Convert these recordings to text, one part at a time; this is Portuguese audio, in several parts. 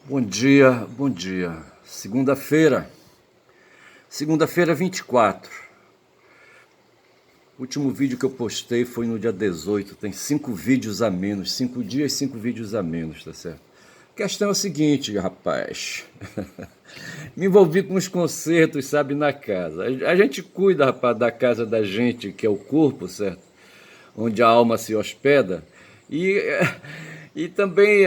Bom dia, bom dia. Segunda-feira 24. O último vídeo que eu postei foi no dia 18. Tem 5 vídeos a menos, 5 dias, 5 vídeos a menos, tá certo? A questão é o seguinte, rapaz. Me envolvi com os concertos, sabe, na casa. A gente cuida, rapaz, da casa da gente, que é o corpo, certo? Onde a alma se hospeda. E, e também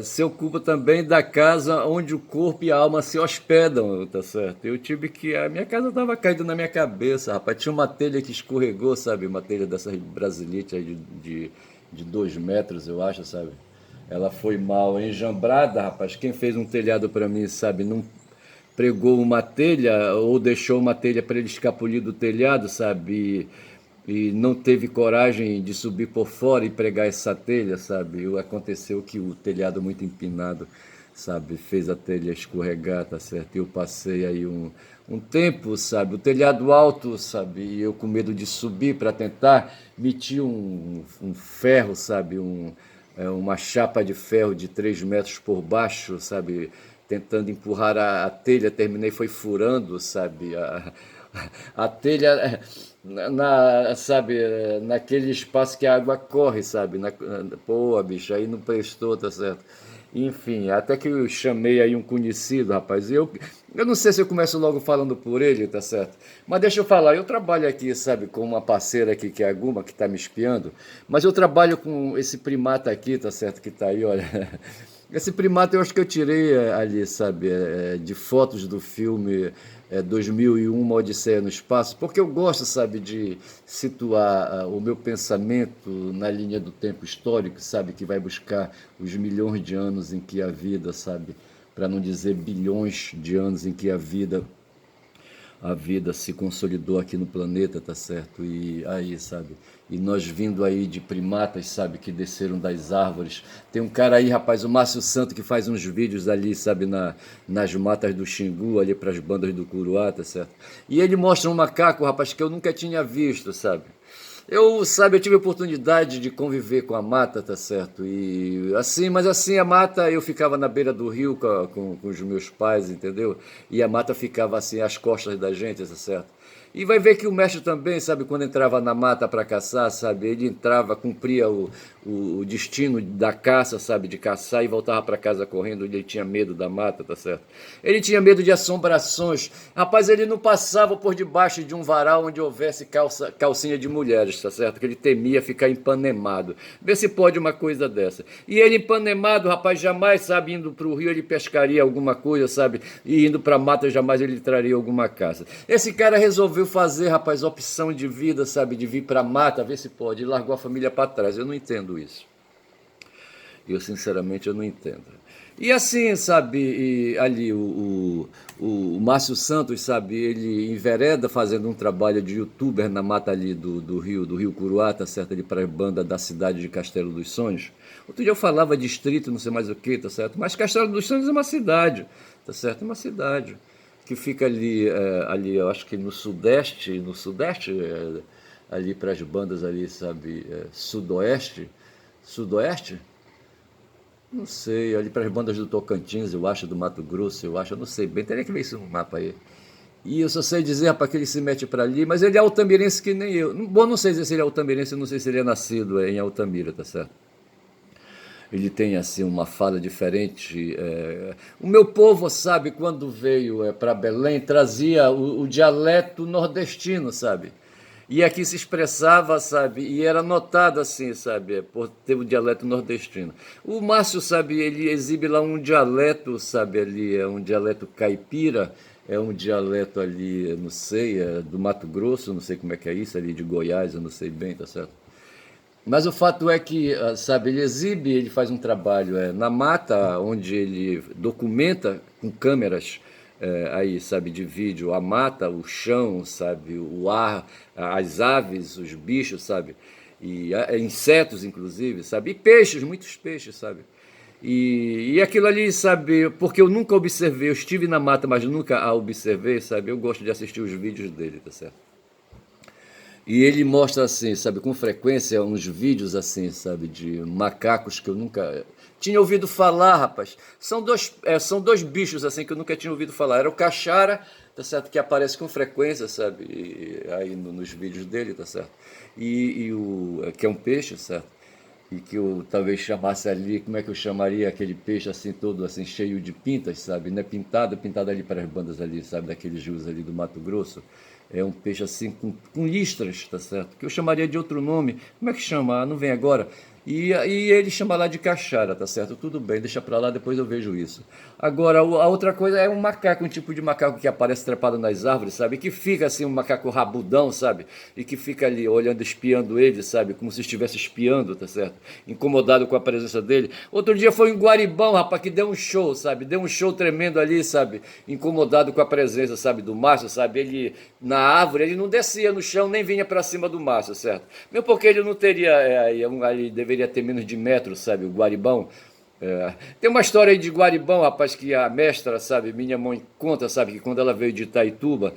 se ocupa também da casa onde o corpo e a alma se hospedam, tá certo? Eu tive que. A minha casa estava caindo na minha cabeça, rapaz. Tinha uma telha que escorregou, sabe? Uma telha dessa brasilite aí de 2 metros, eu acho, sabe? Ela foi mal enjambrada, rapaz. Quem fez um telhado para mim, sabe? Não pregou uma telha ou deixou uma telha para ele escapulir do telhado, sabe? E não teve coragem de subir por fora e pregar essa telha, sabe? Aconteceu que o telhado muito empinado, sabe? Fez a telha escorregar, tá certo? E eu passei aí um tempo, sabe? O telhado alto, sabe? E eu com medo de subir para tentar, meti um ferro, sabe? Uma chapa de ferro de 3 metros por baixo, sabe? Tentando empurrar a telha, terminei foi furando, sabe? A telha, sabe, naquele espaço que a água corre, sabe? Pô, bicho, aí não prestou, tá certo? Enfim, até que eu chamei aí um conhecido, rapaz. Eu não sei se eu começo logo falando por ele, tá certo? Mas deixa eu falar, eu trabalho aqui, sabe, com uma parceira aqui que é a Guma, que tá me espiando, mas eu trabalho com esse primata aqui, tá certo, que tá aí, olha. Esse primata eu acho que eu tirei ali, sabe, de fotos do filme 2001, Uma Odisseia no Espaço, porque eu gosto, sabe, de situar o meu pensamento na linha do tempo histórico, sabe, que vai buscar os milhões de anos em que a vida, sabe, para não dizer bilhões de anos em que a vida se consolidou aqui no planeta, tá certo? E aí, sabe? E nós vindo aí de primatas, sabe, que desceram das árvores. Tem um cara aí, rapaz, o Márcio Santo, que faz uns vídeos ali, sabe, nas matas do Xingu, ali para as bandas do Curuá, tá certo? E ele mostra um macaco, rapaz, que eu nunca tinha visto, sabe? Eu tive a oportunidade de conviver com a mata, tá certo? E assim, mas assim, a mata, eu ficava na beira do rio com os meus pais, entendeu? E a mata ficava assim, às costas da gente, tá certo? E vai ver que o mestre também, sabe, quando entrava na mata para caçar, sabe, ele entrava, cumpria o destino da caça, sabe, de caçar e voltava para casa correndo, ele tinha medo da mata, tá certo? Ele tinha medo de assombrações. Rapaz, ele não passava por debaixo de um varal onde houvesse calcinha de mulheres, tá certo? Que ele temia ficar empanemado. Vê se pode uma coisa dessa. E ele empanemado, rapaz, jamais, sabe, indo para o rio ele pescaria alguma coisa, sabe? E indo para a mata jamais ele traria alguma caça. Esse cara resolveu fazer, rapaz, opção de vida, sabe? De vir para a mata, ver se pode. E largou a família para trás. Eu não entendo isso. Sinceramente, eu não entendo. E assim, sabe, ali o Márcio Santos, sabe, ele envereda fazendo um trabalho de youtuber na mata ali do Rio Curuá, tá certo, ali para a banda da cidade de Castelo dos Sonhos. Outro dia eu falava distrito, não sei mais o que, tá certo, mas Castelo dos Sonhos é uma cidade, tá certo, é uma cidade que fica ali eu acho que no sudeste, ali para as bandas ali, sabe, sudoeste, não sei, ali para as bandas do Tocantins, eu acho, do Mato Grosso, eu não sei bem, teria que ver isso no mapa aí. E eu só sei dizer, rapaz, que ele se mete para ali, mas ele é altamirense que nem eu. Bom, não sei se ele é altamirense, eu não sei se ele é nascido em Altamira, tá certo? Ele tem, assim, uma fala diferente. O meu povo, sabe, quando veio para Belém, trazia o dialeto nordestino, sabe? E aqui se expressava, sabe, e era notado assim, sabe, por ter o dialeto nordestino. O Márcio, sabe, ele exibe lá um dialeto, sabe, ali, é um dialeto caipira, é um dialeto ali, eu não sei, do Mato Grosso, não sei como é que é isso, ali de Goiás, eu não sei bem, tá certo? Mas o fato é que, sabe, ele exibe, ele faz um trabalho na mata, onde ele documenta com câmeras aí, sabe, de vídeo, a mata, o chão, sabe, o ar, as aves, os bichos, sabe, e insetos, inclusive, sabe, e peixes, muitos peixes, sabe. E aquilo ali, sabe, porque eu nunca observei, eu estive na mata, mas nunca a observei, sabe, eu gosto de assistir os vídeos dele, tá certo? E ele mostra assim, sabe, com frequência uns vídeos assim, sabe, de macacos que eu nunca tinha ouvido falar, rapaz. São dois bichos assim que eu nunca tinha ouvido falar. Era o Cachara, tá certo? Que aparece com frequência, sabe? Aí nos vídeos dele, tá certo? Que é um peixe, certo? E que eu talvez chamasse ali, como é que eu chamaria aquele peixe assim todo assim cheio de pintas, sabe? Não é pintado, pintado ali para as bandas ali, sabe? Daqueles rios ali do Mato Grosso. É um peixe assim com listras, tá certo? Que eu chamaria de outro nome. Como é que chama? Ah, não vem agora. E ele chama lá de cachara, tá certo? Tudo bem, deixa pra lá, depois eu vejo isso. Agora, a outra coisa é um macaco, um tipo de macaco que aparece trepado nas árvores, sabe? Que fica assim, um macaco rabudão, sabe? E que fica ali olhando, espiando ele, sabe? Como se estivesse espiando, tá certo? Incomodado com a presença dele. Outro dia foi em Guaribão, rapaz, que deu um show, sabe? Deu um show tremendo ali, sabe? Incomodado com a presença, sabe? Do Márcio, sabe? Ele, na árvore, ele não descia no chão, nem vinha pra cima do Márcio, certo? Mesmo porque ele não teria, ali deveria ter menos de metro, sabe? O Guaribão. Tem uma história aí de Guaribão, rapaz, que a mestra, sabe, minha mãe conta, sabe, que quando ela veio de Itaituba,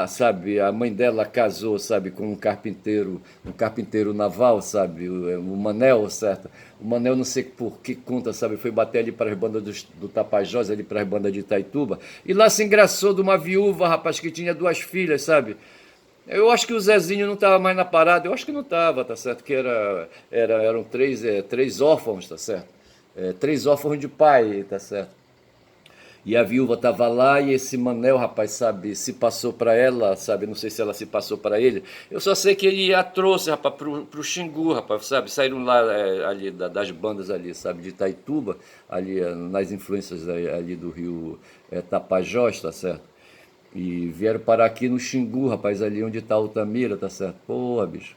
sabe, a mãe dela casou, sabe, com um carpinteiro naval, sabe, o Manel, certo? O Manel, não sei por que conta, sabe, foi bater ali para as bandas do Tapajós, ali para as bandas de Itaituba, e lá se engraçou de uma viúva, rapaz, que tinha duas filhas, sabe? Eu acho que o Zezinho não estava mais na parada, eu acho que não estava, tá certo? Que eram três órfãos, tá certo? Três órfãos de pai, tá certo? E a viúva estava lá e esse Manel, rapaz, sabe, se passou para ela, sabe, não sei se ela se passou para ele. Eu só sei que ele a trouxe, rapaz, pro Xingu, rapaz, sabe, saíram lá ali das bandas ali, sabe, de Itaituba, ali nas influências ali do rio Tapajós, tá certo? E vieram parar aqui no Xingu, rapaz, ali onde está Altamira, tá certo? Porra, bicho.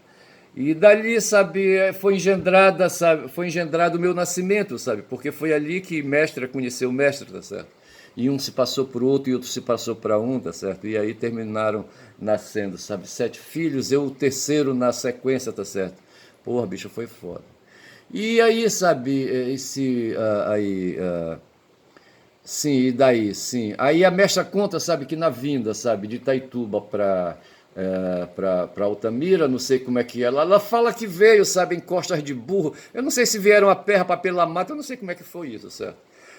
E dali, sabe, foi engendrado o meu nascimento, sabe? Porque foi ali que mestre conheceu o mestre, tá certo? E um se passou por outro e outro se passou para um, tá certo? E aí terminaram nascendo, sabe? 7 filhos, eu o terceiro na sequência, tá certo? Porra, bicho, foi foda. E aí, sabe, sim, e daí, sim. Aí a mestra conta, sabe, que na vinda, sabe, de Itaituba para Altamira, não sei como é que é. Ela fala que veio, sabe, em costas de burro. Eu não sei se vieram a pé para pela mata, eu não sei como é que foi isso, certo?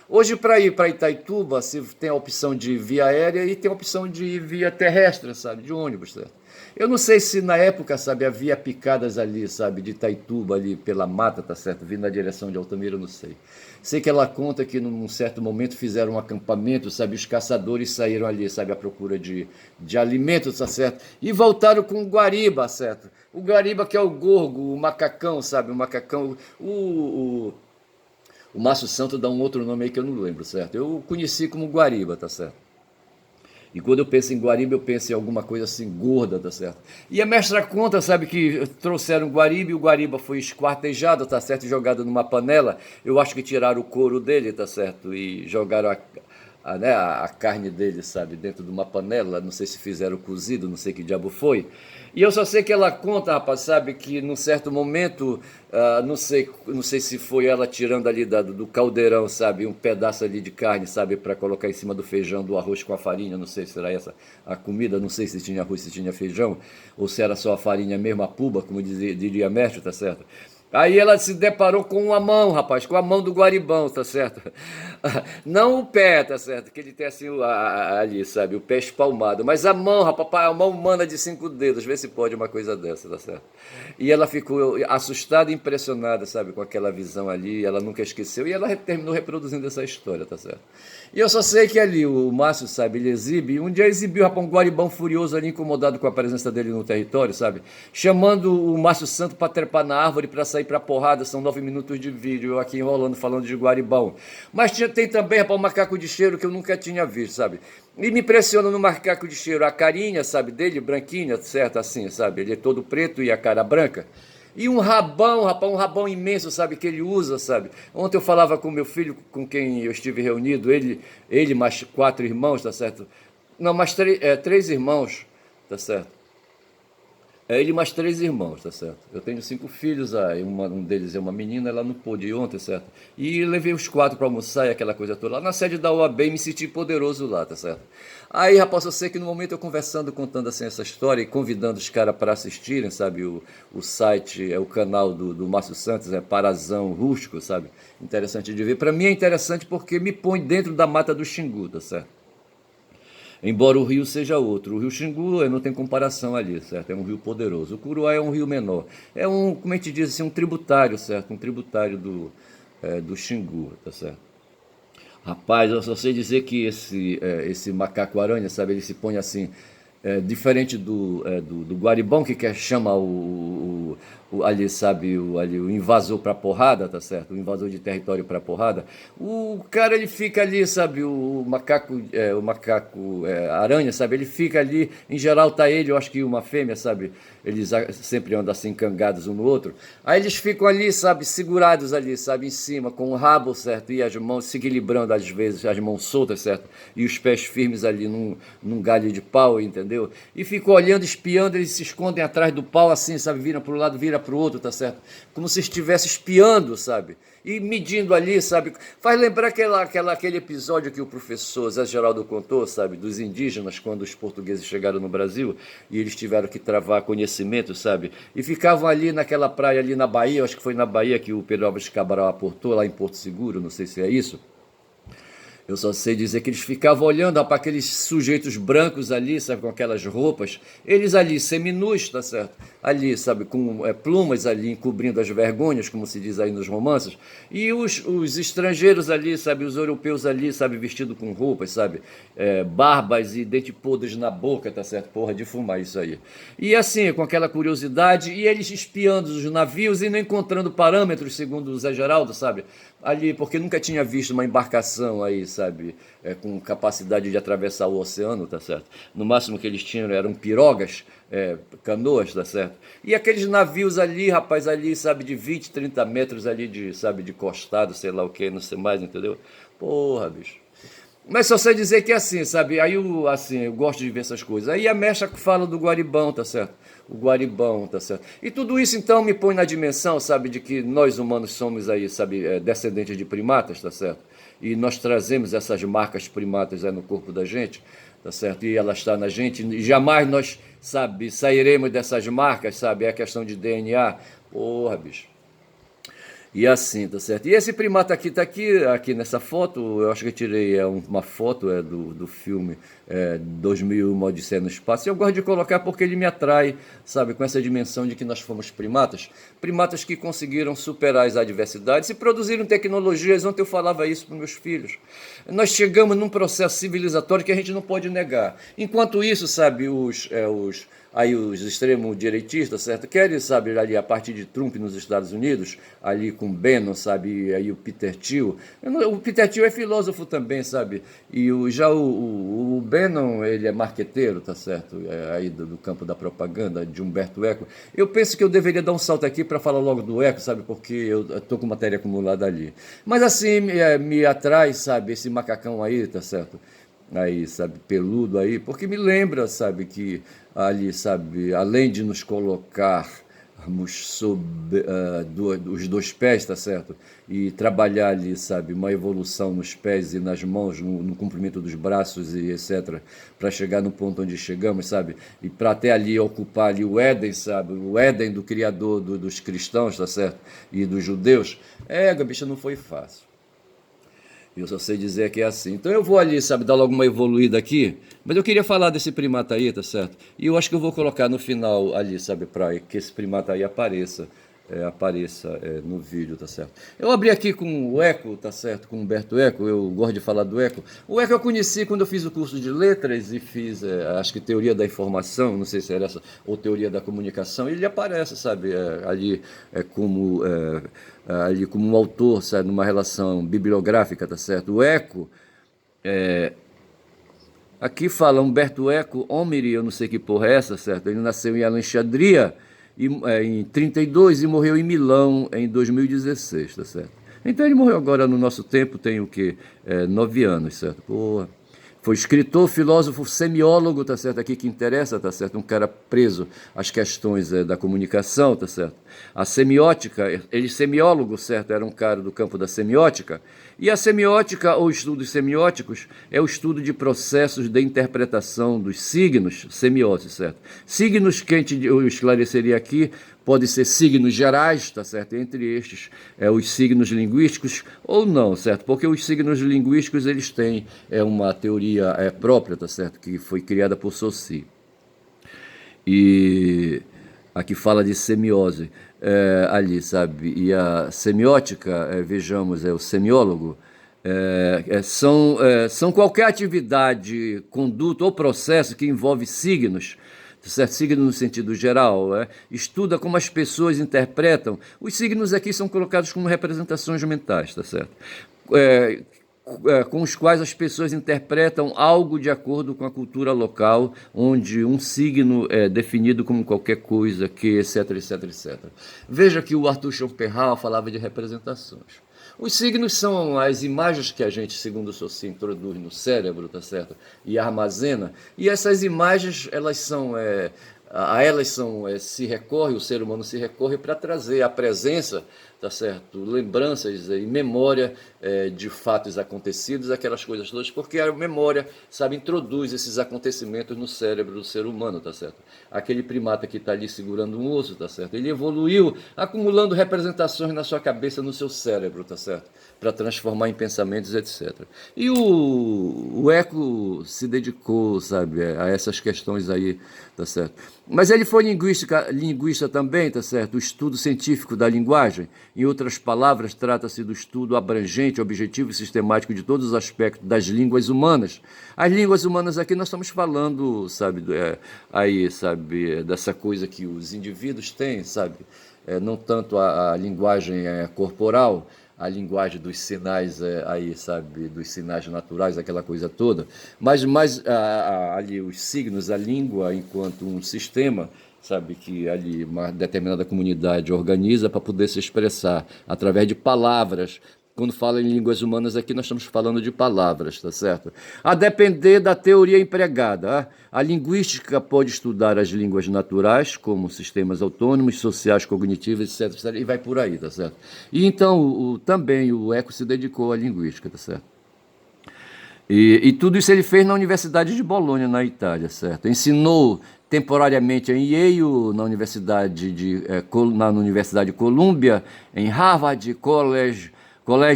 Hoje, para ir para Itaituba, se tem a opção de via aérea e tem a opção de via terrestre, sabe, de ônibus, certo? Eu não sei se na época, sabe, havia picadas ali, sabe, de Itaituba ali pela mata, tá certo? Vindo na direção de Altamira, eu não sei. Sei que ela conta que num certo momento fizeram um acampamento, sabe? Os caçadores saíram ali, sabe, à procura de alimentos, tá certo? E voltaram com o guariba, certo? O guariba que é o gorgo, o macacão, sabe? O macacão, o Márcio Santo dá um outro nome aí que eu não lembro, certo? Eu conheci como guariba, tá certo? E quando eu penso em Guariba, eu penso em alguma coisa assim gorda, tá certo? E a mestra conta, sabe, que trouxeram Guariba e o Guariba foi esquartejado, tá certo? E jogado numa panela. Eu acho que tiraram o couro dele, tá certo? E jogaram a carne dele, sabe, dentro de uma panela. Não sei se fizeram cozido, não sei que diabo foi. E eu só sei que ela conta, rapaz, sabe, que num certo momento, não sei se foi ela tirando ali do caldeirão, sabe, um pedaço ali de carne, sabe, para colocar em cima do feijão, do arroz com a farinha, não sei se era essa a comida, não sei se tinha arroz, se tinha feijão, ou se era só a farinha mesmo, a puba, como diria mestre, tá certo? Aí ela se deparou com uma mão, rapaz, com a mão do Guaribão, tá certo? Não o pé, tá certo? Que ele tem assim ali, sabe? O pé espalmado. Mas a mão, rapaz, a mão humana de 5 dedos. Vê se pode uma coisa dessa, tá certo? E ela ficou assustada e impressionada, sabe? Com aquela visão ali. Ela nunca esqueceu. E ela terminou reproduzindo essa história, tá certo? E eu só sei que ali o Márcio, sabe? Ele exibe. E um dia exibiu, rapaz, um Guaribão furioso ali, incomodado com a presença dele no território, sabe? Chamando o Márcio Santo para trepar na árvore para sair pra porrada. São 9 minutos de vídeo. Eu aqui enrolando, falando de Guaribão. Mas tem também, rapaz, um macaco de cheiro que eu nunca tinha visto, sabe? E me impressiona no macaco de cheiro a carinha, sabe, dele, branquinha, certo, assim, sabe? Ele é todo preto e a cara branca. E um rabão, rapaz, um rabão imenso, sabe, que ele usa, sabe? Ontem eu falava com meu filho, com quem eu estive reunido, ele mais 4 irmãos, tá certo? Não, mais 3 irmãos, tá certo? É ele mais três irmãos, tá certo? Eu tenho cinco filhos, aí um deles é uma menina, ela não pôde ir ontem, certo? E levei os quatro para almoçar e aquela coisa toda lá na sede da UAB e me senti poderoso lá, tá certo? Aí, rapaz, eu sei que no momento eu conversando, contando assim essa história e convidando os caras para assistirem, sabe? O site, o canal do Márcio Santos, é Parazão Rústico, sabe? Interessante de ver. Para mim é interessante porque me põe dentro da mata do Xingu, tá certo? Embora o rio seja outro. O rio Xingu não tem comparação ali, certo? É um rio poderoso. O Curuá é um rio menor. É um, como a gente diz assim, um tributário, certo? Um tributário do Xingu, tá certo? Rapaz, eu só sei dizer que esse macaco-aranha, sabe, ele se põe assim, diferente do Guaribão, que quer chama ali, sabe, o invasor pra porrada, tá certo? O invasor de território pra porrada. O cara, ele fica ali, sabe, o macaco aranha, sabe, ele fica ali, em geral tá ele, eu acho que uma fêmea, sabe, eles sempre andam assim, cangados um no outro. Aí eles ficam ali, sabe, segurados ali, sabe, em cima, com o rabo, certo, e as mãos se equilibrando às vezes, as mãos soltas, certo, e os pés firmes ali num galho de pau, entendeu? E ficam olhando, espiando, eles se escondem atrás do pau assim, sabe, viram para um lado, vira para o outro, tá certo? Como se estivesse espiando, sabe? E medindo ali, sabe? Faz lembrar aquele episódio que o professor Zé Geraldo contou, sabe? Dos indígenas, quando os portugueses chegaram no Brasil e eles tiveram que travar conhecimento, sabe? E ficavam ali naquela praia ali na Bahia, acho que foi na Bahia que o Pedro Álvares Cabral aportou, lá em Porto Seguro, não sei se é isso. Eu só sei dizer que eles ficavam olhando para aqueles sujeitos brancos ali, sabe, com aquelas roupas. Eles ali, seminus, tá certo? Ali, sabe, com plumas ali encobrindo as vergonhas, como se diz aí nos romances. E os estrangeiros ali, sabe, os europeus ali, sabe, vestidos com roupas, sabe, barbas e dentes podres na boca, tá certo? Porra de fumar isso aí. E assim, com aquela curiosidade, e eles espiando os navios e não encontrando parâmetros, segundo o Zé Geraldo, sabe? Ali, porque nunca tinha visto uma embarcação aí, sabe, com capacidade de atravessar o oceano, tá certo? No máximo que eles tinham eram pirogas, canoas, tá certo? E aqueles navios ali, rapaz, ali, sabe, de 20, 30 metros ali sabe, de costado, sei lá o que, não sei mais, entendeu? Porra, bicho. Mas só sei dizer que é assim, sabe? Aí assim, eu gosto de ver essas coisas. Aí a mecha fala do Guaribão, tá certo? O Guaribão, tá certo? E tudo isso então me põe na dimensão, sabe, de que nós humanos somos aí, sabe, descendentes de primatas, tá certo? E nós trazemos essas marcas primatas aí no corpo da gente, tá certo? E ela está na gente, e jamais nós, sabe, sairemos dessas marcas, sabe? É a questão de DNA. Porra, bicho. E assim, tá certo? E esse primata aqui tá aqui nessa foto, eu acho que eu tirei uma foto do filme 2000, Uma Odisseia no Espaço. E eu gosto de colocar porque ele me atrai, sabe, com essa dimensão de que nós fomos primatas. Primatas que conseguiram superar as adversidades e produziram tecnologias. Ontem eu falava isso para meus filhos. Nós chegamos num processo civilizatório que a gente não pode negar. Enquanto isso, sabe, aí os extremos direitistas, certo? Querem, sabe, ali a partir de Trump nos Estados Unidos, ali com Bannon, sabe, e aí o Peter Thiel. O Peter Thiel é filósofo também, sabe? E já o Bannon, ele é marqueteiro, tá certo? Aí do campo da propaganda, de Humberto Eco. Eu penso que eu deveria dar um salto aqui para falar logo do Eco, sabe? Porque eu estou com matéria acumulada ali. Mas assim, me atrai, sabe, esse macacão aí, tá certo? Aí, sabe, peludo aí, porque me lembra, sabe, que ali, sabe, além de nos colocarmos sob os dois pés, tá certo? E trabalhar ali, sabe, uma evolução nos pés e nas mãos, no comprimento dos braços e etc, para chegar no ponto onde chegamos, sabe? E para até ali ocupar ali o Éden, sabe? O Éden do Criador dos cristãos, tá certo? E dos judeus. Bicho, não foi fácil. Eu só sei dizer que é assim. Então eu vou ali, sabe, dar logo uma evoluída aqui. Mas eu queria falar desse primata aí, tá certo? E eu acho que eu vou colocar no final ali, sabe, para que esse primata aí apareça no vídeo, tá certo? Eu abri aqui com o Eco, tá certo? Com o Humberto Eco, eu gosto de falar do Eco. O Eco eu conheci quando eu fiz o curso de letras e fiz, acho que teoria da informação, não sei se era essa, ou teoria da comunicação. E ele aparece, sabe, ali como um autor, sabe, numa relação bibliográfica, tá certo? O Eco, aqui fala Humberto Eco, Omiri, eu não sei que porra é essa, certo? Ele nasceu em Alexandria em 32 e morreu em Milão em 2016, tá certo? Então ele morreu agora no nosso tempo, tem o quê? 9 anos, certo? Porra. Foi escritor, filósofo, semiólogo, tá certo? Aqui que interessa, tá certo? Um cara preso às questões da comunicação, tá certo? A semiótica, ele semiólogo, certo? Era um cara do campo da semiótica. E a semiótica, ou estudos semióticos, é o estudo de processos de interpretação dos signos, semiose, certo? Signos que eu esclareceria aqui, podem ser signos gerais, tá certo? Entre estes, os signos linguísticos ou não, certo? Porque os signos linguísticos, eles têm uma teoria própria, tá certo? Que foi criada por Saussure. E aqui fala de semiose ali, sabe? E a semiótica, vejamos, é o semiólogo, são qualquer atividade, conduta ou processo que envolve signos, certo? Signo no sentido geral, estuda como as pessoas interpretam. Os signos aqui são colocados como representações mentais, tá certo? Com os quais as pessoas interpretam algo de acordo com a cultura local, onde um signo é definido como qualquer coisa, que etc, etc, etc. Veja que o Arthur Schopenhauer falava de representações. Os signos são as imagens que a gente, segundo o Saussure, introduz no cérebro, tá certo? E armazena. E essas imagens, se recorre, o ser humano se recorre para trazer a presença, tá certo? Lembranças e memória de fatos acontecidos, aquelas coisas todas, porque a memória, sabe, introduz esses acontecimentos no cérebro do ser humano, tá certo? Aquele primata que está ali segurando um osso, tá certo? Ele evoluiu acumulando representações na sua cabeça, no seu cérebro, tá certo? Para transformar em pensamentos, etc. E o Eco se dedicou, sabe, a essas questões aí, tá certo? Mas ele foi linguista também, tá certo? O estudo científico da linguagem. Em outras palavras, trata-se do estudo abrangente, objetivo e sistemático de todos os aspectos das línguas humanas. As línguas humanas aqui nós estamos falando, sabe, dessa coisa que os indivíduos têm, sabe? Não tanto a linguagem corporal, a linguagem dos sinais sabe, dos sinais naturais, aquela coisa toda, mas mais ali os signos, a língua enquanto um sistema, sabe, que ali uma determinada comunidade organiza para poder se expressar através de palavras. Quando fala em línguas humanas aqui, nós estamos falando de palavras, tá certo? A depender da teoria empregada. A linguística pode estudar as línguas naturais, como sistemas autônomos, sociais, cognitivos, etc, etc, e vai por aí, tá certo? E então, também o Eco se dedicou à linguística, tá certo? E tudo isso ele fez na Universidade de Bolonha, na Itália, certo? Ensinou temporariamente em Yale, na Universidade de Columbia, em Harvard Collège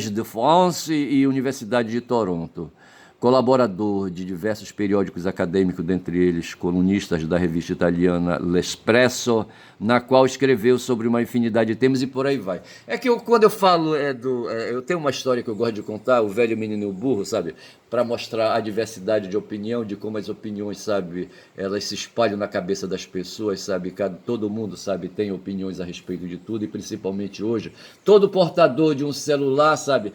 de France e Universidade de Toronto. Colaborador de diversos periódicos acadêmicos, dentre eles colunistas da revista italiana L'Espresso, na qual escreveu sobre uma infinidade de temas e por aí vai. É que quando eu falo eu tenho uma história que eu gosto de contar, o velho menino e o burro, sabe? Para mostrar a diversidade de opinião, de como as opiniões, sabe, elas se espalham na cabeça das pessoas, sabe? Todo mundo, sabe, tem opiniões a respeito de tudo e principalmente hoje. Todo portador de um celular, sabe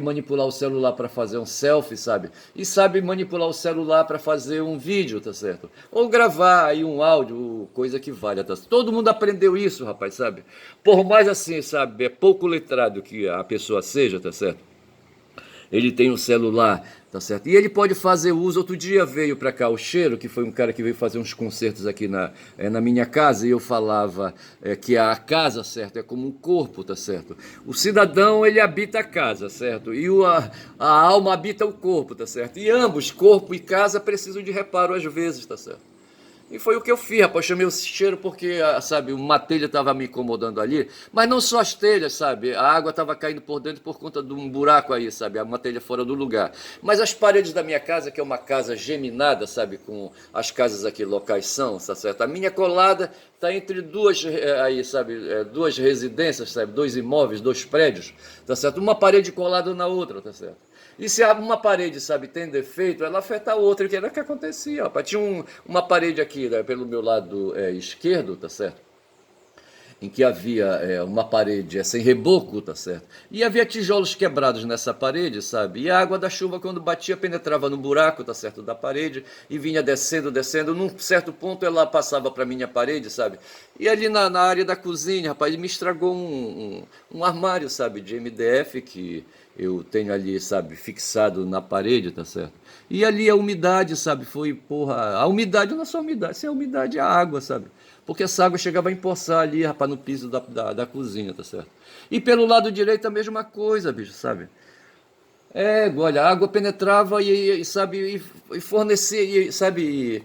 manipular o celular para fazer um selfie, sabe? E sabe manipular o celular para fazer um vídeo, tá certo? Ou gravar aí um áudio, coisa que valha, tá certo? Todo mundo aprendeu isso, rapaz, sabe? Por mais assim, sabe, pouco letrado que a pessoa seja, tá certo? Ele tem um celular, tá certo? E ele pode fazer uso. Outro dia veio para cá o Cheiro, que foi um cara que veio fazer uns concertos aqui na minha casa, e eu falava que a casa, certo, é como um corpo, tá certo? O cidadão, ele habita a casa, certo? E a alma habita o corpo, tá certo? E ambos, corpo e casa, precisam de reparo às vezes, tá certo? E foi o que eu fiz, rapaz. Chamei o Cheiro porque, sabe, uma telha estava me incomodando ali. Mas não só as telhas, sabe? A água estava caindo por dentro por conta de um buraco aí, sabe? Uma telha fora do lugar. Mas as paredes da minha casa, que é uma casa geminada, sabe? Com as casas aqui locais são, tá certo? A minha colada está entre duas, duas residências, sabe? Dois imóveis, dois prédios, tá certo? Uma parede colada na outra, tá certo? E se uma parede, sabe, tem defeito, ela afeta a outra, que era o que acontecia. Rapaz. Tinha uma parede aqui, né, pelo meu lado esquerdo, tá certo? Em que havia uma parede sem reboco, tá certo? E havia tijolos quebrados nessa parede, sabe? E a água da chuva, quando batia, penetrava no buraco, tá certo, da parede, e vinha descendo, descendo. Num certo ponto, ela passava para minha parede, sabe? E ali na área da cozinha, rapaz, me estragou um armário, sabe, de MDF, que eu tenho ali, sabe, fixado na parede, tá certo? E ali a umidade, sabe, foi, porra, a umidade não é só a umidade, se é a umidade é a água, sabe? Porque essa água chegava a empoçar ali, rapaz, no piso da cozinha, tá certo? E pelo lado direito a mesma coisa, bicho, sabe? Olha, a água penetrava sabe, e fornecia, sabe,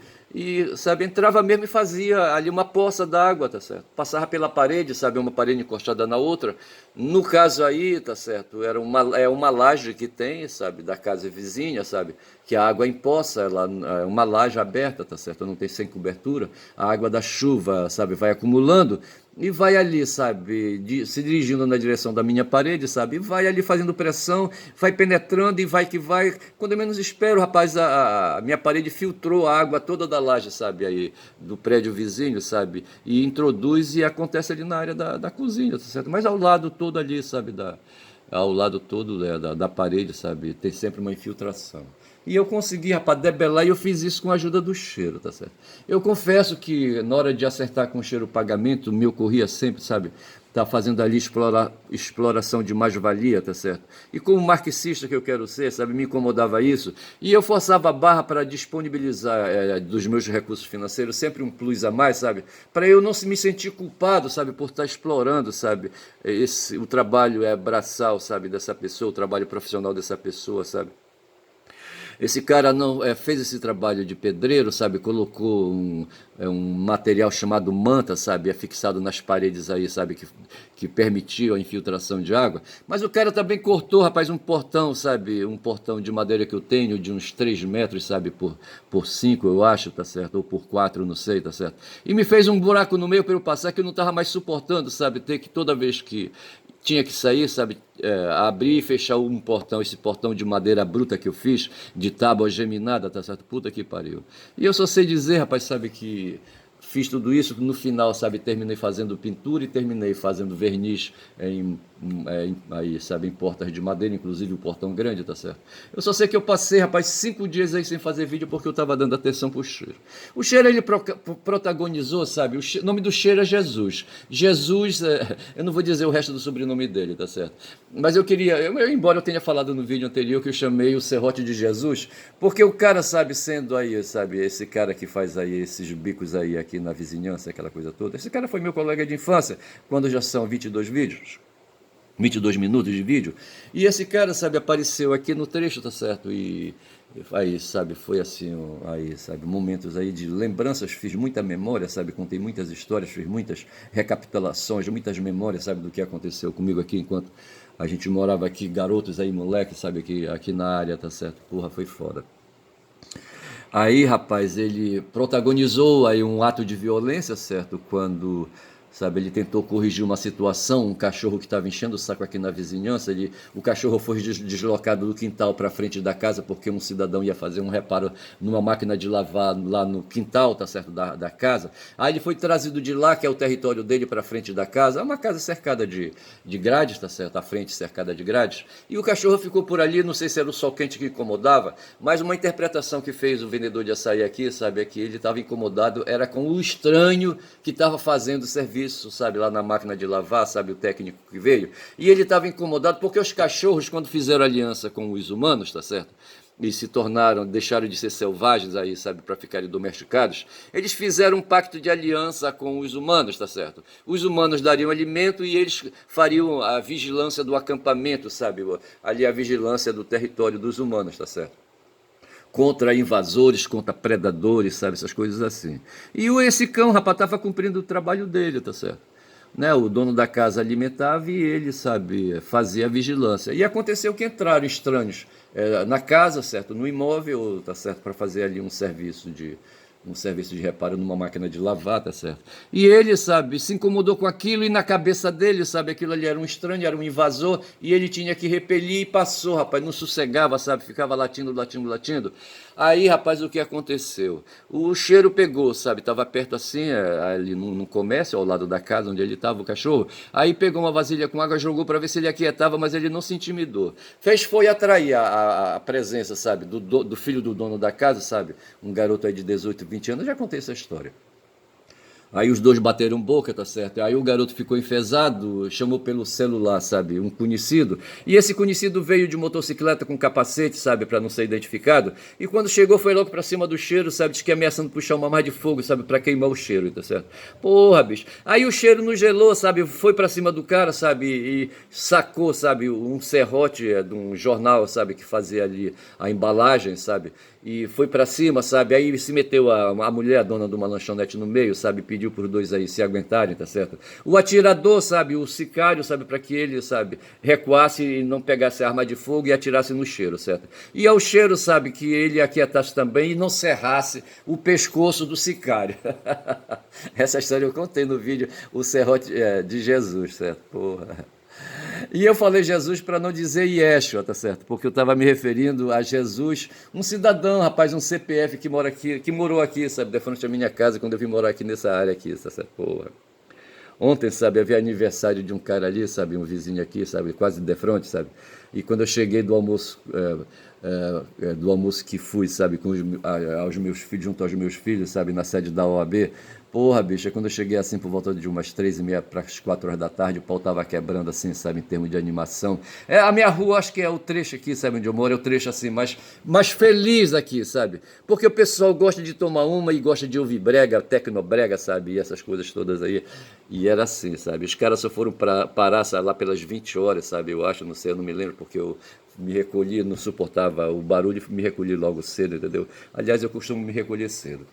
entrava mesmo e fazia ali uma poça d'água, tá certo? Passava pela parede, sabe, uma parede encostada na outra. No caso aí, tá certo, é uma laje que tem, sabe, da casa vizinha, sabe, que a água empoça, ela é uma laje aberta, tá certo? Não tem sem cobertura. A água da chuva, sabe, vai acumulando e vai ali, sabe, se dirigindo na direção da minha parede, sabe, e vai ali fazendo pressão, vai penetrando e vai que vai. Quando eu menos espero, rapaz, a minha parede filtrou a água toda da laje, sabe, aí, do prédio vizinho, sabe, e introduz e acontece ali na área da cozinha, tá certo? Mas ao lado todo ali, sabe, ao lado todo, né, da parede, sabe, tem sempre uma infiltração. E eu consegui, rapaz, debelar e eu fiz isso com a ajuda do cheiro, tá certo? Eu confesso que na hora de acertar com o cheiro o pagamento, me ocorria sempre, sabe, tá fazendo ali exploração de mais-valia, tá certo? E como marxista que eu quero ser, sabe, me incomodava isso. E eu forçava a barra para disponibilizar dos meus recursos financeiros sempre um plus a mais, sabe? Para eu não me sentir culpado, sabe, por estar explorando, sabe, o trabalho braçal, sabe, dessa pessoa, o trabalho profissional dessa pessoa, sabe? Esse cara não fez esse trabalho de pedreiro, sabe? Colocou um material chamado manta, sabe? Fixado nas paredes aí, sabe? Que permitiu a infiltração de água. Mas o cara também cortou, rapaz, um portão, sabe? Um portão de madeira que eu tenho, de uns 3 metros, sabe? Por 5, eu acho, tá certo? Ou por 4, não sei, tá certo? E me fez um buraco no meio para eu passar que eu não estava mais suportando, sabe? Ter que toda vez que tinha que sair, sabe, abrir e fechar um portão, esse portão de madeira bruta que eu fiz, de tábua geminada, tá certo? Puta que pariu. E eu só sei dizer, rapaz, sabe, que fiz tudo isso, no final, sabe, terminei fazendo pintura e terminei fazendo verniz aí, sabe, em portas de madeira, inclusive o portão grande, tá certo? Eu só sei que eu passei, rapaz, 5 dias aí sem fazer vídeo porque eu tava dando atenção pro cheiro. O cheiro, ele protagonizou, sabe, o nome do cheiro é Jesus. Jesus, eu não vou dizer o resto do sobrenome dele, tá certo? Mas eu queria, embora eu tenha falado no vídeo anterior que eu chamei o serrote de Jesus, porque o cara, sabe, sendo aí, sabe, esse cara que faz aí esses bicos aí aqui na vizinhança, aquela coisa toda, esse cara foi meu colega de infância, quando já são 22 vídeos. 22 minutos de vídeo, e esse cara, sabe, apareceu aqui no trecho, tá certo? E aí, sabe, foi assim, aí, sabe, momentos aí de lembranças, fiz muita memória, sabe, contei muitas histórias, fiz muitas recapitulações, muitas memórias, sabe, do que aconteceu comigo aqui enquanto a gente morava aqui, garotos aí, moleque, sabe, aqui na área, tá certo? Porra, foi foda. Aí, rapaz, ele protagonizou aí um ato de violência, certo? Quando, sabe, ele tentou corrigir uma situação, um cachorro que estava enchendo o saco aqui na vizinhança, o cachorro foi deslocado do quintal para frente da casa porque um cidadão ia fazer um reparo numa máquina de lavar lá no quintal, tá certo, da casa. Aí ele foi trazido de lá, que é o território dele, para frente da casa. É uma casa cercada de grades, tá certo, a frente cercada de grades. E o cachorro ficou por ali, não sei se era o sol quente que incomodava, mas uma interpretação que fez o vendedor de açaí aqui, sabe, é que ele estava incomodado, era com o estranho que estava fazendo o serviço, sabe, lá na máquina de lavar, sabe, o técnico que veio, e ele estava incomodado porque os cachorros, quando fizeram aliança com os humanos, tá certo, e se tornaram, deixaram de ser selvagens aí, sabe, para ficarem domesticados, eles fizeram um pacto de aliança com os humanos, tá certo? Os humanos dariam alimento e eles fariam a vigilância do acampamento, sabe, ali a vigilância do território dos humanos, tá certo? Contra invasores, contra predadores, sabe, essas coisas assim. E esse cão, rapaz, estava cumprindo o trabalho dele, tá certo? Né, o dono da casa alimentava e ele, sabe, fazia a vigilância. E aconteceu que entraram estranhos na casa, certo, no imóvel, tá certo, para fazer ali um serviço de reparo numa máquina de lavar, tá certo? E ele, sabe, se incomodou com aquilo e na cabeça dele, sabe, aquilo ali era um estranho, era um invasor e ele tinha que repelir e passou, rapaz, não sossegava, sabe, ficava latindo, latindo, latindo. Aí, rapaz, o que aconteceu? O cheiro pegou, sabe, estava perto assim, ali no comércio, ao lado da casa onde ele estava, o cachorro. Aí pegou uma vasilha com água, jogou para ver se ele aquietava, mas ele não se intimidou. Foi atrair a presença, sabe, do filho do dono da casa, sabe, um garoto aí de 18, 20 anos, eu já contei essa história. Aí os dois bateram boca, tá certo? Aí o garoto ficou enfesado, chamou pelo celular, sabe, um conhecido. E esse conhecido veio de motocicleta com capacete, sabe, para não ser identificado. E quando chegou foi logo pra cima do cheiro, sabe, diz que ameaçando puxar uma mais de fogo, sabe, para queimar o cheiro, tá certo? Porra, bicho. Aí o cheiro não gelou, sabe, foi pra cima do cara, sabe, e sacou, sabe, um serrote de um jornal, sabe, que fazia ali a embalagem, sabe? E foi pra cima, sabe? Aí se meteu a mulher, a dona de uma lanchonete no meio, sabe? Pediu pros dois aí se aguentarem, tá certo? O atirador, sabe? O sicário, sabe? Para que ele, sabe? Recuasse e não pegasse a arma de fogo e atirasse no cheiro, certo? E ao cheiro, sabe? Que ele aquietasse também e não serrasse o pescoço do sicário. Essa história eu contei no vídeo, o serrote de Jesus, certo? Porra. E eu falei Jesus para não dizer Yeshua, tá certo? Porque eu estava me referindo a Jesus, um cidadão, rapaz, um CPF que mora aqui, que morou aqui, sabe, de frente à minha casa, quando eu vim morar aqui nessa área aqui, tá certo? Porra. Ontem, sabe, havia aniversário de um cara ali, sabe, um vizinho aqui, sabe, quase de frente, sabe? E quando eu cheguei do almoço que fui, sabe, aos meus filhos, junto aos meus filhos, sabe, na sede da OAB, porra, bicho, quando eu cheguei assim por volta de umas 3h30 para as 4 horas da tarde, o pau tava quebrando assim, sabe, em termos de animação. A minha rua, acho que é o trecho aqui, sabe, onde eu moro, é o trecho assim, mais feliz aqui, sabe? Porque o pessoal gosta de tomar uma e gosta de ouvir brega, tecnobrega, sabe, e essas coisas todas aí. E era assim, sabe? Os caras só foram parar, sabe, lá pelas 20 horas, sabe, eu acho, não sei, eu não me lembro, porque eu me recolhi, não suportava o barulho, me recolhi logo cedo, entendeu? Aliás, eu costumo me recolher cedo.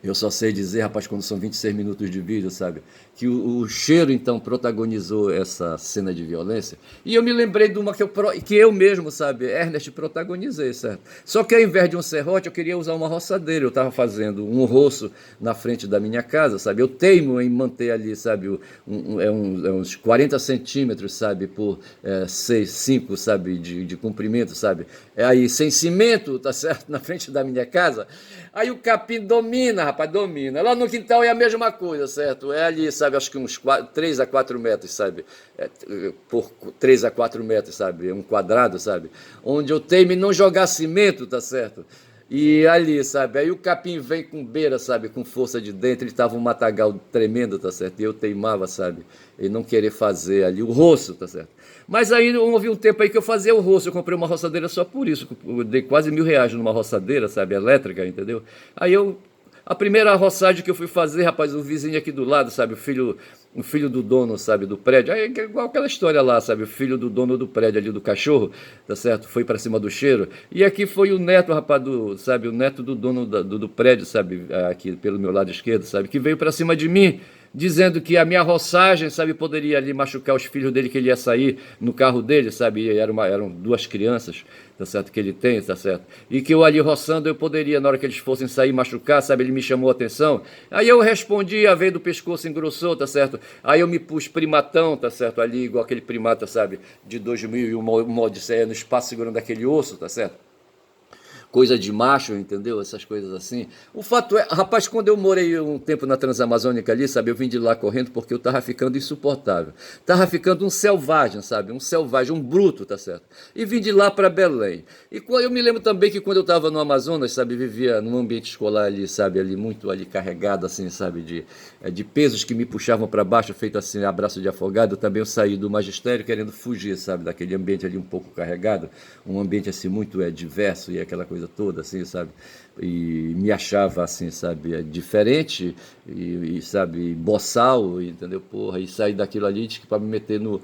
Eu só sei dizer, rapaz, quando são 26 minutos de vídeo, sabe? Que o cheiro, então, protagonizou essa cena de violência. E eu me lembrei de uma que eu mesmo, sabe, Ernest, protagonizei, certo? Só que ao invés de um serrote, eu queria usar uma roçadeira. Eu estava fazendo um roço na frente da minha casa, sabe? Eu teimo em manter ali, sabe, uns 40 centímetros, sabe, por 6, 5, sabe, de comprimento, sabe? Aí, sem cimento, tá certo? Na frente da minha casa. Aí o capim domina, rapaz, domina. Lá no quintal é a mesma coisa, certo? É ali, sabe, acho que uns 3 a 4 metros, sabe? Por 3 a 4 metros, sabe? Um quadrado, sabe? Onde eu teimo em não jogar cimento, tá certo? E ali, sabe? Aí o capim vem com beira, sabe? Com força de dentro. Ele tava um matagal tremendo, tá certo? E eu teimava, sabe? E não querer fazer ali o roço, tá certo? Mas aí houve um tempo aí que eu fazia o roço. Eu comprei uma roçadeira só por isso. Eu dei quase R$ 1.000 numa roçadeira, sabe? Elétrica, entendeu? Aí a primeira roçagem que eu fui fazer, rapaz, o vizinho aqui do lado, sabe? O filho do dono, sabe, do prédio. Aí é igual aquela história lá, sabe? O filho do dono do prédio ali, do cachorro, tá certo? Foi pra cima do cheiro. E aqui foi o neto, rapaz, sabe? O neto do dono do prédio, sabe? Aqui pelo meu lado esquerdo, sabe? Que veio pra cima de mim, dizendo que a minha roçagem, sabe, poderia ali machucar os filhos dele, que ele ia sair no carro dele, sabe, e eram duas crianças, tá certo, que ele tem, tá certo, e que eu ali roçando eu poderia, na hora que eles fossem sair, machucar, sabe, ele me chamou a atenção, aí eu respondi, a veia do pescoço engrossou, tá certo, aí eu me pus primatão, tá certo, ali, igual aquele primata, sabe, de 2000 e uma odisseia no espaço, segurando aquele osso, tá certo, coisa de macho, entendeu? Essas coisas assim. O fato é, rapaz, quando eu morei um tempo na Transamazônica ali, sabe, eu vim de lá correndo porque eu tava ficando insuportável. Tava ficando um selvagem, sabe? Um selvagem, um bruto, tá certo? E vim de lá para Belém. E eu me lembro também que quando eu tava no Amazonas, sabe, vivia num ambiente escolar ali, sabe, ali muito ali carregado assim, sabe, de pesos que me puxavam para baixo, feito assim, abraço de afogado. Também eu saí do magistério querendo fugir, sabe, daquele ambiente ali um pouco carregado, um ambiente assim muito diverso e aquela coisa toda, assim, sabe? E me achava, assim, sabe, diferente sabe, boçal, entendeu? Porra, e sair daquilo ali para me meter no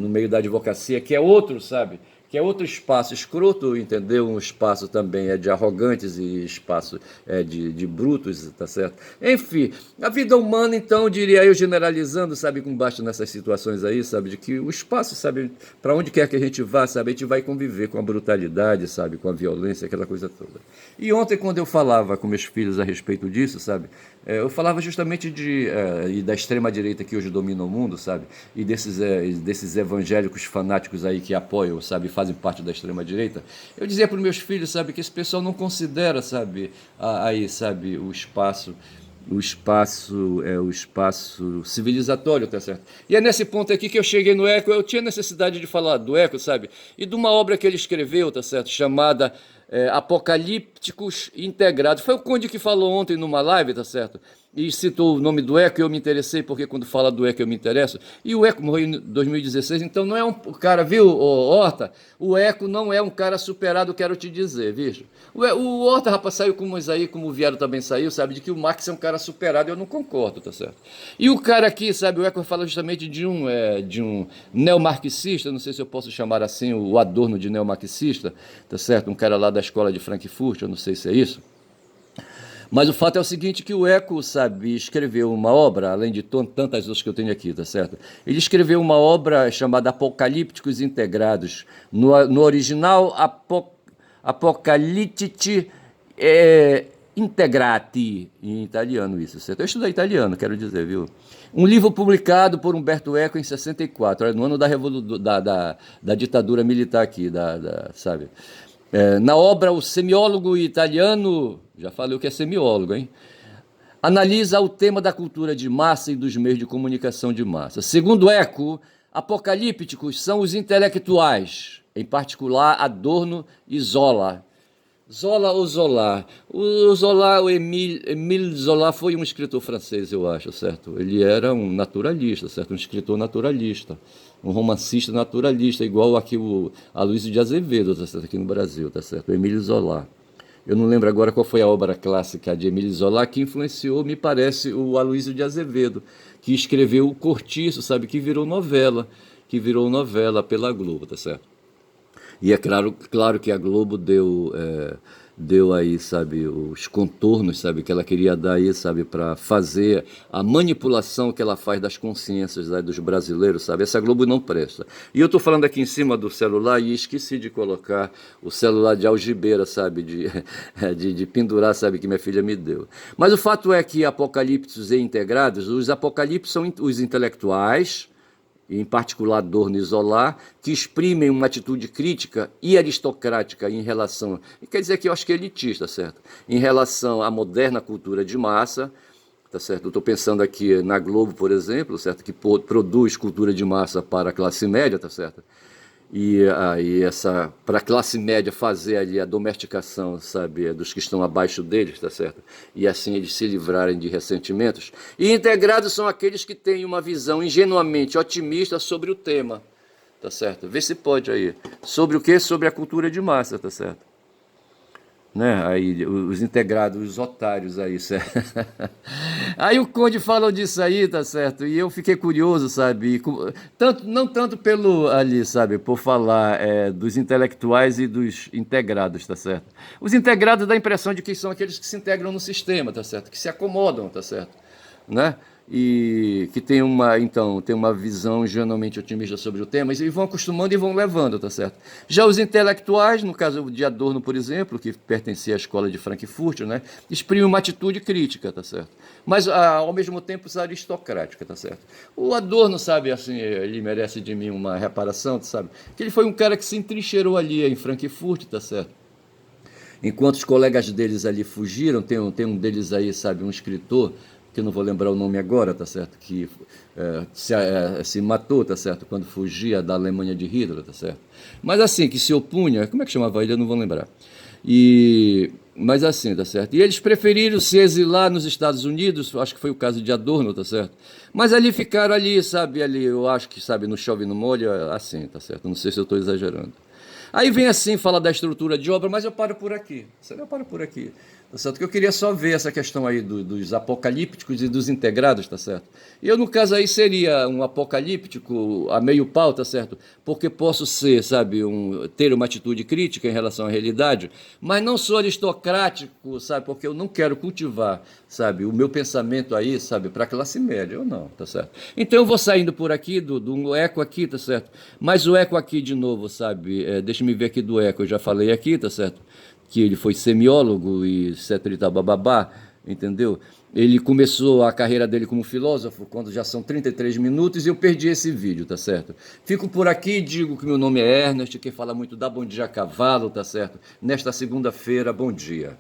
meio da advocacia, que é outro, sabe? Que é outro espaço escroto, entendeu? Um espaço também de arrogantes e espaço de brutos, tá certo? Enfim, a vida humana, então, diria eu, generalizando, sabe, com baixo nessas situações aí, sabe, de que o espaço, sabe, para onde quer que a gente vá, sabe, a gente vai conviver com a brutalidade, sabe, com a violência, aquela coisa toda. E ontem, quando eu falava com meus filhos a respeito disso, sabe, eu falava justamente e da extrema-direita que hoje domina o mundo, sabe, e desses evangélicos fanáticos aí que apoiam, sabe, fazem parte da extrema-direita. Eu dizia para os meus filhos, sabe, que esse pessoal não considera, sabe, aí, sabe, o espaço civilizatório, tá certo? E é nesse ponto aqui que eu cheguei no Eco. Eu tinha necessidade de falar do Eco, sabe? E de uma obra que ele escreveu, tá certo? Chamada Apocalípticos Integrados. Foi o Conde que falou ontem numa live, tá certo? e citou o nome do Eco, e eu me interessei, porque quando fala do Eco eu me interesso, e o Eco morreu em 2016, então não é um cara, viu, Horta? O Eco não é um cara superado, quero te dizer, bicho. O Horta, rapaz, saiu como isso aí, como o Viário também saiu, sabe, de que o Marx é um cara superado, eu não concordo, tá certo? E o cara aqui, sabe, o Eco fala justamente de um neomarxista, não sei se eu posso chamar assim o Adorno de neomarxista, tá certo? Um cara lá da escola de Frankfurt, eu não sei se é isso. Mas o fato é o seguinte, que o Eco, sabe, escreveu uma obra, além de tantas outras que eu tenho aqui, tá certo? Ele escreveu uma obra chamada Apocalípticos Integrados. No original, Apocalititi Integrati, em italiano isso, certo? Eu estudei italiano, quero dizer, viu? Um livro publicado por Umberto Eco em 64, no ano da ditadura militar aqui, sabe? Na obra, o semiólogo italiano, já falei o que é semiólogo, hein? Analisa o tema da cultura de massa e dos meios de comunicação de massa. Segundo Eco, apocalípticos são os intelectuais, em particular Adorno e Zola. Zola ou Zola? O Zola, o Émile Zola foi um escritor francês, eu acho, certo? Ele era um naturalista, certo? Um escritor naturalista, um romancista naturalista, igual aqui o Aloysio de Azevedo, tá certo? Aqui no Brasil, tá certo? O Émile Zola. Eu não lembro agora qual foi a obra clássica de Émile Zola que influenciou, me parece, o Aloysio de Azevedo, que escreveu O Cortiço, sabe? Que virou novela pela Globo, tá certo? E é claro que a Globo deu aí, sabe, os contornos, sabe, que ela queria dar aí, sabe, para fazer a manipulação que ela faz das consciências, né, dos brasileiros, sabe? Essa Globo não presta. E eu estou falando aqui em cima do celular e esqueci de colocar o celular de algibeira, sabe, de pendurar, sabe, que minha filha me deu. Mas o fato é que apocalípticos e integrados, os apocalípticos são os intelectuais, em particular Adorno e Zola, que exprimem uma atitude crítica e aristocrática em relação, quer dizer que eu acho que é elitista, certo? Em relação à moderna cultura de massa, tá certo? Eu estou pensando aqui na Globo, por exemplo, certo? Que produz cultura de massa para a classe média, tá certo? E aí para a classe média fazer ali a domesticação, sabe, dos que estão abaixo deles, tá certo? E assim eles se livrarem de ressentimentos. E integrados são aqueles que têm uma visão ingenuamente otimista sobre o tema, tá certo? Vê se pode aí. Sobre o quê? Sobre a cultura de massa, tá certo? Né? Aí os integrados, os otários aí, certo? Aí o Conde falou disso aí, tá certo? E eu fiquei curioso, sabe? Não tanto pelo ali, sabe? Por falar dos intelectuais e dos integrados, tá certo? Os integrados dá a impressão de que são aqueles que se integram no sistema, tá certo? Que se acomodam, tá certo? Né? E que tem uma visão geralmente otimista sobre o tema, e vão acostumando e vão levando, tá certo? Já os intelectuais, no caso de Adorno, por exemplo, que pertencia à escola de Frankfurt, né, exprimem uma atitude crítica, tá certo? Mas, ao mesmo tempo, aristocrática, tá certo? O Adorno, sabe, assim, ele merece de mim uma reparação, sabe? Que ele foi um cara que se entrincheirou ali em Frankfurt, tá certo? Enquanto os colegas deles ali fugiram, tem um deles aí, sabe, um escritor, que eu não vou lembrar o nome agora, tá certo? Que se matou, tá certo? Quando fugia da Alemanha de Hitler, tá certo? Mas assim, que se opunha, como é que chamava ele? Eu não vou lembrar. Mas assim, tá certo? E eles preferiram se exilar nos Estados Unidos, acho que foi o caso de Adorno, tá certo? Mas ali ficaram ali, sabe, ali, eu acho que, sabe, no chove no molho, assim, tá certo? Não sei se eu estou exagerando. Aí vem assim, fala da estrutura de obra, mas eu paro por aqui. Eu paro por aqui. Tá certo? Que eu queria só ver essa questão aí dos apocalípticos e dos integrados, tá certo? E eu, no caso aí, seria um apocalíptico a meio pau, tá certo? Porque posso ser, sabe, ter uma atitude crítica em relação à realidade, mas não sou aristocrático, sabe? Porque eu não quero cultivar, sabe, o meu pensamento aí, sabe, para a classe média, eu não, tá certo? Então eu vou saindo por aqui, do Eco aqui, tá certo? Mas o Eco aqui de novo, sabe, deixa eu ver aqui do Eco, eu já falei aqui, tá certo? Que ele foi semiólogo e etc e tal, bababá, entendeu? Ele começou a carreira dele como filósofo quando já são 33 minutos e eu perdi esse vídeo, tá certo? Fico por aqui, digo que meu nome é Ernest, quem fala muito dá bom dia a cavalo, tá certo? Nesta segunda-feira, bom dia.